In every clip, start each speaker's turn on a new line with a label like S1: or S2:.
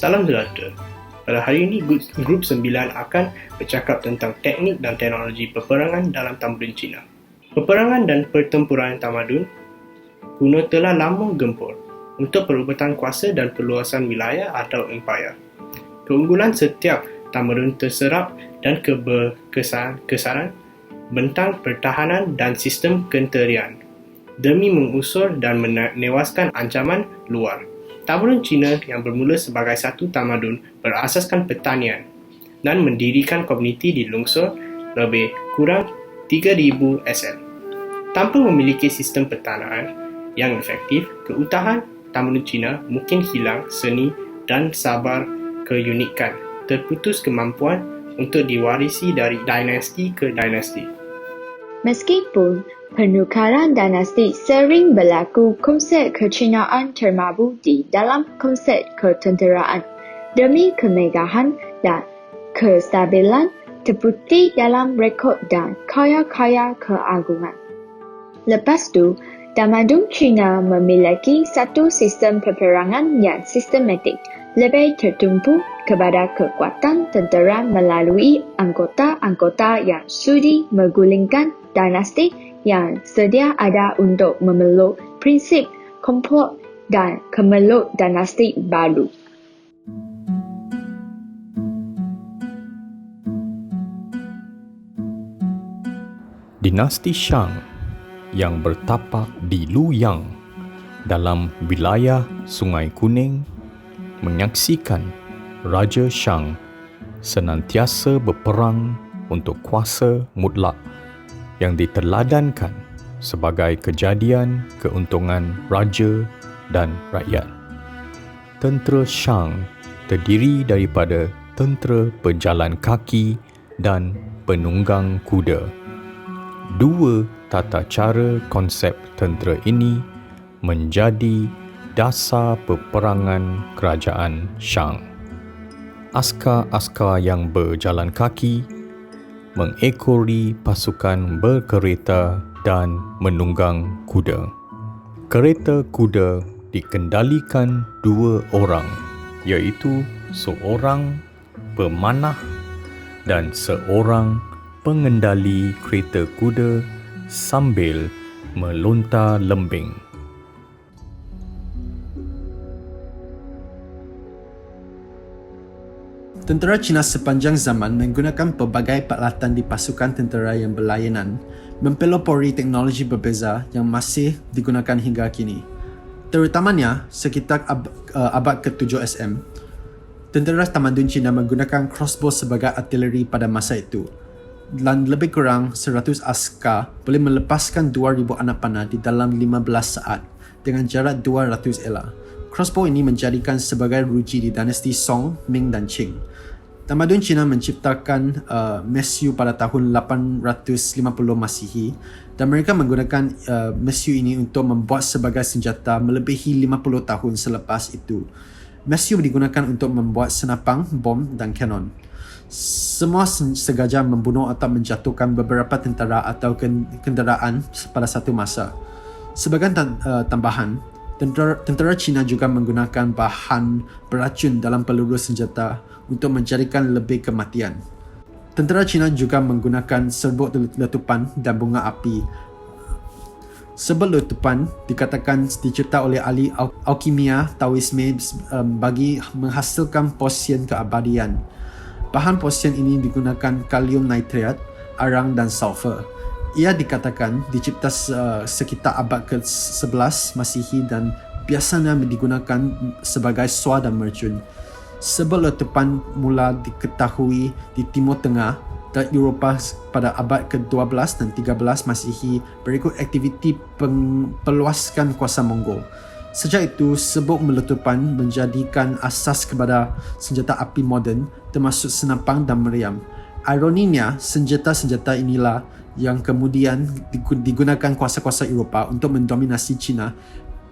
S1: Salam sejahtera. Pada hari ini, Grup 9 akan bercakap tentang teknik dan teknologi peperangan dalam tamadun Cina. Peperangan dan pertempuran tamadun kuno telah lama gempur untuk perebutan kuasa dan perluasan wilayah atau empayar. Keunggulan setiap tamadun terserap dan kebesaran bentang pertahanan dan sistem kenterian demi mengusur dan menewaskan ancaman luar. Tamadun Cina yang bermula sebagai satu tamadun berasaskan pertanian dan mendirikan komuniti di lungsur lebih kurang 3,000 SL. Tanpa memiliki sistem pertahanan yang efektif, keutuhan tamadun Cina mungkin hilang seni dan sabar keunikan, terputus kemampuan untuk diwarisi dari dinasti ke dinasti.
S2: Meskipun penukaran dinasti sering berlaku, konsep kecinaan termabuk di dalam konsep ketenteraan demi kemegahan dan kestabilan terbukti dalam rekod dan karya-karya keagungan. Lepas itu, tamadun Cina memiliki satu sistem peperangan yang sistematik, lebih tertumpu kepada kekuatan tentera melalui anggota-anggota yang sudi menggulingkan dinasti yang sedia ada untuk memeluk prinsip komplot dan kemeluk dinasti baru.
S3: Dinasti Shang yang bertapak di Luoyang dalam wilayah Sungai Kuning menyaksikan Raja Shang senantiasa berperang untuk kuasa mutlak yang diteladankan sebagai kejadian keuntungan raja dan rakyat. Tentera Shang terdiri daripada tentera pejalan kaki dan penunggang kuda. Dua tata cara konsep tentera ini menjadi dasar peperangan kerajaan Shang. Askar-askar yang berjalan kaki mengekori pasukan berkereta dan menunggang kuda. Kereta kuda dikendalikan dua orang, iaitu seorang pemanah dan seorang pengendali kereta kuda sambil melontar lembing.
S4: Tentera Cina sepanjang zaman menggunakan pelbagai peralatan di pasukan tentera yang berlayanan, mempelopori teknologi berbeza yang masih digunakan hingga kini. Terutamanya sekitar abad ke-7 SM, tentera tamadun Cina menggunakan crossbow sebagai artileri pada masa itu, dan lebih kurang 100 askar boleh melepaskan 2,000 anak panah di dalam 15 saat dengan jarak 200 ela. Crossbow ini menjadikan sebagai ruji di dinasti Song, Ming dan Qing. Tamadun Cina menciptakan mesiu pada tahun 850 Masihi dan mereka menggunakan mesiu ini untuk membuat sebagai senjata melebihi 50 tahun selepas itu. Mesiu digunakan untuk membuat senapang, bom dan kanon. Semua sengaja membunuh atau menjatuhkan beberapa tentera atau kenderaan pada satu masa. Sebagai tambahan, tentera Cina juga menggunakan bahan beracun dalam peluru senjata untuk menjadikan lebih kematian. Tentera Cina juga menggunakan serbuk letupan dan bunga api. Serbuk letupan dikatakan dicipta oleh ahli alkimia Taoisme bagi menghasilkan posion keabadian. Bahan posion ini digunakan kalium nitrat, arang dan sulfur. Ia dikatakan dicipta sekitar abad ke-11 Masihi dan biasanya digunakan sebagai suar dan mercun. Serbuk letupan mula diketahui di Timur Tengah dan Eropah pada abad ke-12 dan 13 Masihi berikut aktiviti perluaskan kuasa Mongol. Sejak itu, serbuk letupan menjadikan asas kepada senjata api moden termasuk senapang dan meriam. Ironinya, senjata-senjata inilah yang kemudian digunakan kuasa-kuasa Eropah untuk mendominasi China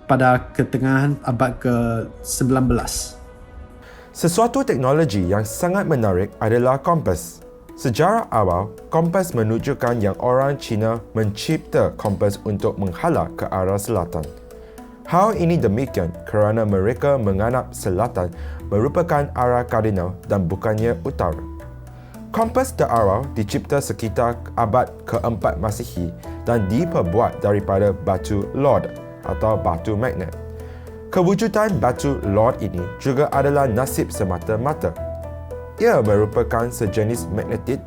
S4: pada ketengahan abad ke-19.
S5: Sesuatu teknologi yang sangat menarik adalah kompas. Sejarah awal, kompas menunjukkan yang orang Cina mencipta kompas untuk menghala ke arah selatan. Hal ini demikian kerana mereka menganggap selatan merupakan arah kardinal dan bukannya utara. Kompas terarau dicipta sekitar abad ke-4 Masihi dan diperbuat daripada batu Lord atau batu magnet. Kewujudan batu Lord ini juga adalah nasib semata-mata. Ia merupakan sejenis magnetit,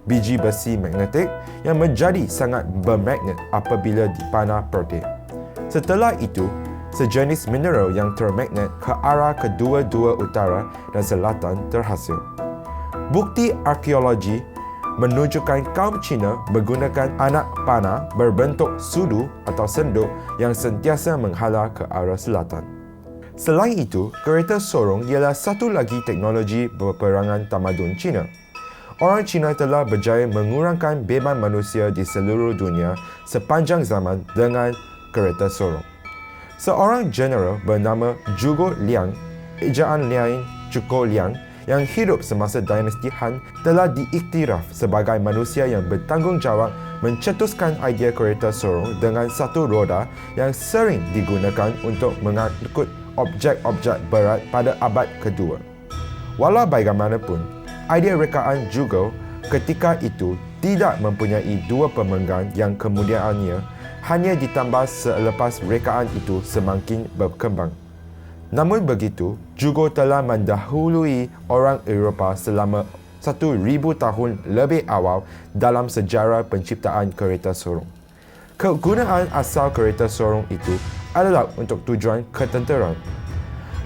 S5: biji besi magnetik yang menjadi sangat bermagnet apabila dipanah protein. Setelah itu, sejenis mineral yang termagnet ke arah kedua-dua utara dan selatan terhasil. Bukti arkeologi menunjukkan kaum Cina menggunakan anak panah berbentuk sudu atau senduk yang sentiasa menghala ke arah selatan. Selain itu, kereta sorong ialah satu lagi teknologi peperangan tamadun Cina. Orang Cina telah berjaya mengurangkan beban manusia di seluruh dunia sepanjang zaman dengan kereta sorong. Seorang jeneral bernama Zhuge Liang, ejaan lain Zhuge Liang, yang hidup semasa dinasti Han telah diiktiraf sebagai manusia yang bertanggungjawab mencetuskan idea kereta sorong dengan satu roda yang sering digunakan untuk mengangkut objek-objek berat pada abad kedua. Walau bagaimanapun, idea rekaan Zhuge ketika itu tidak mempunyai dua pemenggang yang kemudiannya hanya ditambah selepas rekaan itu semakin berkembang. Namun begitu, Zhuge telah mendahului orang Eropah selama 1,000 tahun lebih awal dalam sejarah penciptaan kereta sorong. Kegunaan asal kereta sorong itu adalah untuk tujuan ketenteraan.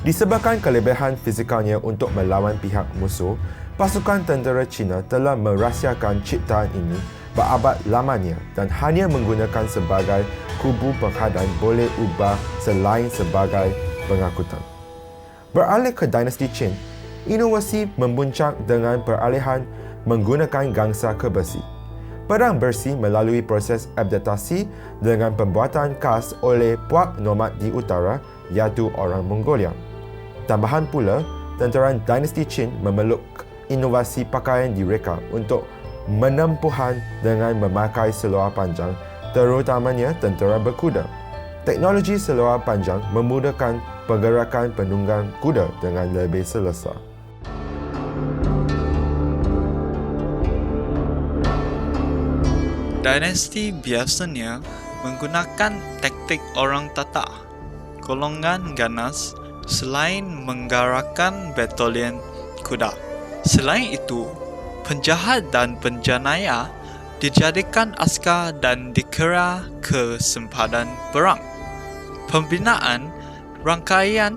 S5: Disebabkan kelebihan fizikalnya untuk melawan pihak musuh, pasukan tentera Cina telah merahsiakan ciptaan ini berabad lamanya dan hanya menggunakan sebagai kubu penghadang boleh ubah selain sebagai pengangkutan. Beralih ke dinasti Qin, inovasi memuncak dengan peralihan menggunakan gangsa ke besi. Pedang besi melalui proses adaptasi dengan pembuatan khas oleh puak nomad di utara iaitu orang Mongolia. Tambahan pula, tentera dinasti Qin memeluk inovasi pakaian direka untuk menempuhan dengan memakai seluar panjang, terutamanya tentera berkuda. Teknologi seluar panjang memudahkan pergerakan penunggang kuda dengan lebih selesa.
S6: Dinasti biasanya menggunakan taktik orang Tatar, golongan ganas, selain menggerakkan batalion kuda. Selain itu, penjahat dan penjanaya dijadikan askar dan dikira ke sempadan perang. Pembinaan rangkaian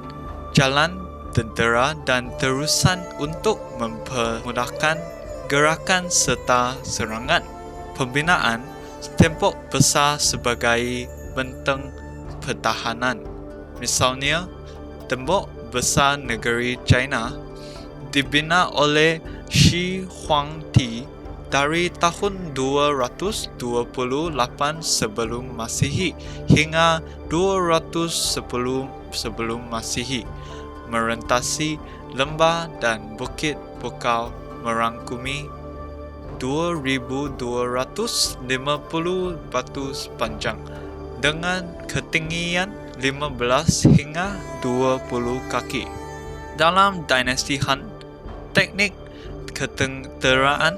S6: jalan tentera dan terusan untuk mempermudahkan gerakan serta serangan. Pembinaan tembok besar sebagai benteng pertahanan. Misalnya, tembok besar negeri China dibina oleh Shi Huangdi dari tahun 228 sebelum Masihi hingga 210 sebelum Masihi, merentasi lembah dan bukit bukau merangkumi 2,250 batu sepanjang dengan ketinggian 15 hingga 20 kaki. Dalam dinasti Han, teknik ketenteraan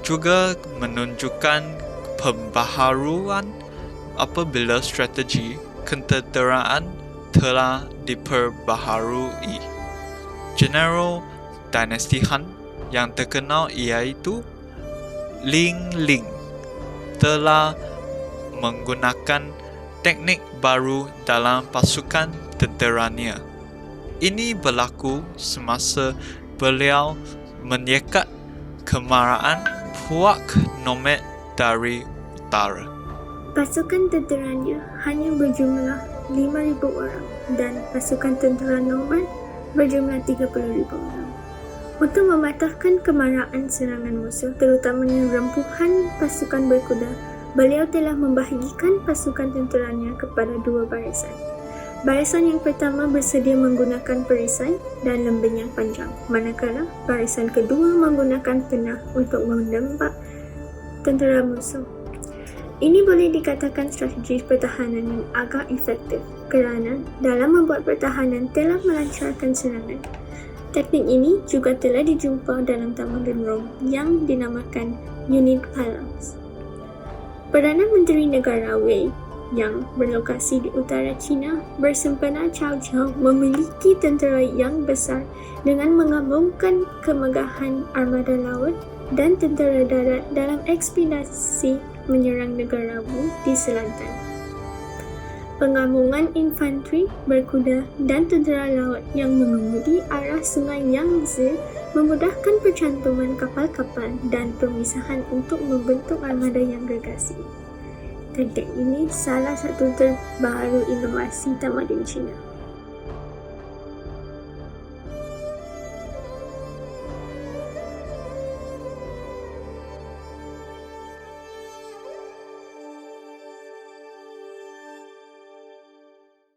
S6: juga menunjukkan pembaharuan apabila strategi ketenteraan telah diperbaharui. General dinasti Han yang terkenal iaitu Ling Ling telah menggunakan teknik baru dalam pasukan tenteranya. Ini berlaku semasa beliau menyekat kemarahan puak nomad dari utara.
S7: Pasukan tenteranya hanya berjumlah 5,000 orang dan pasukan tentera nomad berjumlah 30,000 orang. Untuk mematahkan kemarahan serangan musuh, terutamanya rempuhan pasukan berkuda, beliau telah membahagikan pasukan tenteranya kepada dua barisan. Barisan yang pertama bersedia menggunakan perisai dan lembing yang panjang, manakala barisan kedua menggunakan panah untuk menembak tentera musuh. Ini boleh dikatakan strategi pertahanan yang agak efektif kerana dalam membuat pertahanan telah melancarkan serangan. Teknik ini juga telah dijumpa dalam tamadun Rom yang dinamakan unit phalanx. Perdana Menteri negara Wei yang berlokasi di utara China bersempena Cao memiliki tentera yang besar dengan menggabungkan kemegahan armada laut dan tentera darat dalam ekspedisi menyerang negara Wu di selatan. Penggabungan infanteri, berkuda dan tentera laut yang mengemudi arah sungai Yangtze memudahkan percantuman kapal-kapal dan pemisahan untuk membentuk armada yang gergasi. Teknik ini salah satu terbaru inovasi tamadun Cina.